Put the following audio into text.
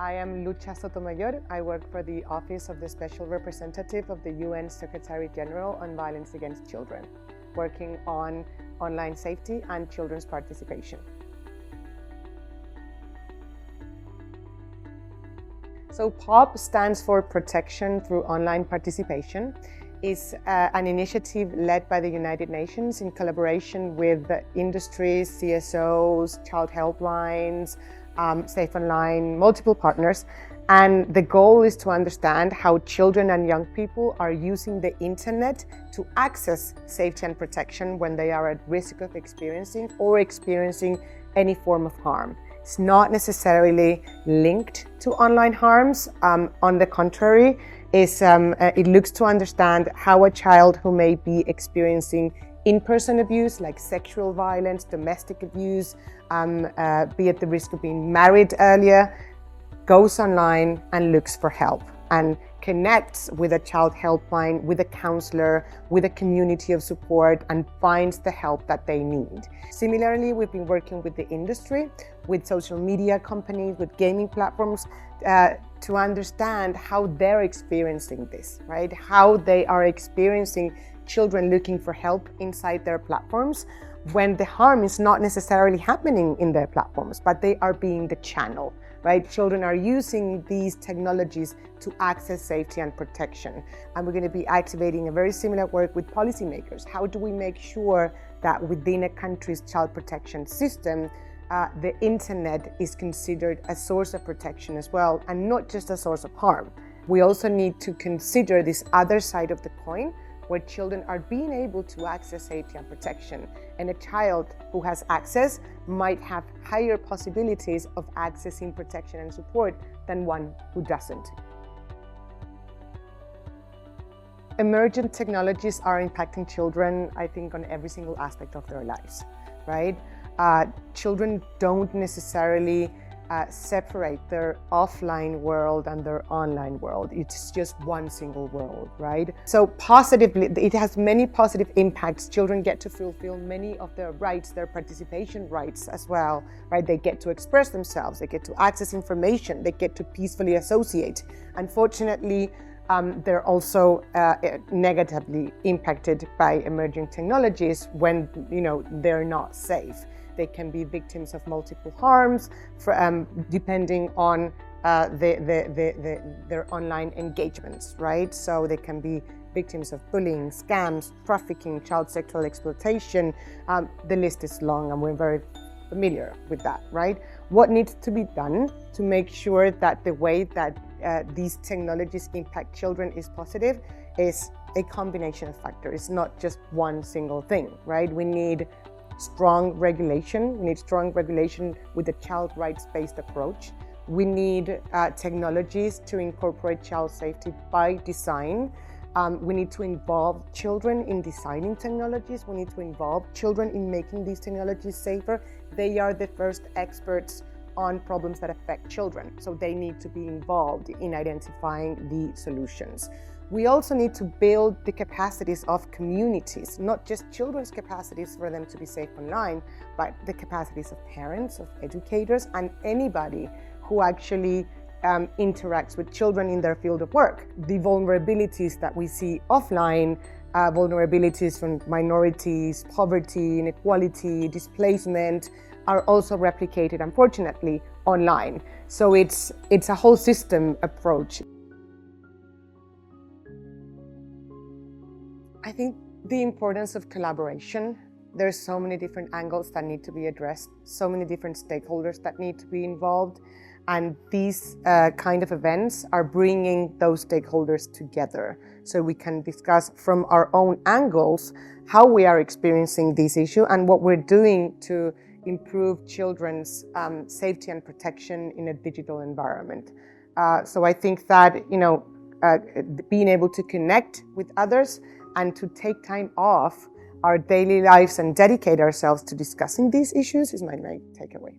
I am Lucha Sotomayor. I work for the Office of the Special Representative of the UN Secretary General on Violence Against Children, working on online safety and children's participation. So PoP stands for Protection Through Online Participation. It's an initiative led by the United Nations in collaboration with industries, CSOs, child helplines, Safe Online, multiple partners. And the goal is to understand how children and young people are using the internet to access safety and protection when they are at risk of experiencing any form of harm. It's not necessarily linked to online harms. On the contrary, it looks to understand how a child who may be experiencing in-person abuse like sexual violence, domestic abuse, be at the risk of being married earlier, goes online and looks for help and connects with a child helpline, with a counselor, with a community of support, and finds the help that they need. Similarly, we've been working with the industry, with social media companies, with gaming platforms, to understand how they're experiencing this, right? How they are experiencing children looking for help inside their platforms when the harm is not necessarily happening in their platforms, but they are being the channel, right? Children are using these technologies to access safety and protection. And we're going to be activating a very similar work with policymakers. How do we make sure that within a country's child protection system, the internet is considered a source of protection as well, and not just a source of harm? We also need to consider this other side of the coin, where children are being able to access safety and protection. And a child who has access might have higher possibilities of accessing protection and support than one who doesn't. Emergent technologies are impacting children, I think, on every single aspect of their lives, right? Children don't necessarily separate their offline world and their online world. It's just one single world, right? So positively, it has many positive impacts. Children get to fulfill many of their rights, their participation rights as well, right? They get to express themselves, they get to access information, they get to peacefully associate. Unfortunately, they're also negatively impacted by emerging technologies when, they're not safe. They can be victims of multiple harms depending on their online engagements, right? So they can be victims of bullying, scams, trafficking, child sexual exploitation. The list is long and we're very familiar with that, right? What needs to be done to make sure that the way that these technologies impact children is positive is a combination of factors. It's not just one single thing, right? We need strong regulation. We need strong regulation with a child rights-based approach. We need technologies to incorporate child safety by design. We need to involve children in designing technologies. We need to involve children in making these technologies safer. They are the first experts on problems that affect children, so they need to be involved in identifying the solutions. We also need to build the capacities of communities, not just children's capacities for them to be safe online, but the capacities of parents, of educators, and anybody who actually interacts with children in their field of work. The vulnerabilities that we see offline, vulnerabilities from minorities, poverty, inequality, displacement, are also replicated, unfortunately, online. So it's a whole system approach. I think the importance of collaboration. There's so many different angles that need to be addressed, so many different stakeholders that need to be involved. And these kind of events are bringing those stakeholders together so we can discuss from our own angles how we are experiencing this issue and what we're doing to improve children's safety and protection in a digital environment. So I think that, being able to connect with others and to take time off our daily lives and dedicate ourselves to discussing these issues is my main takeaway.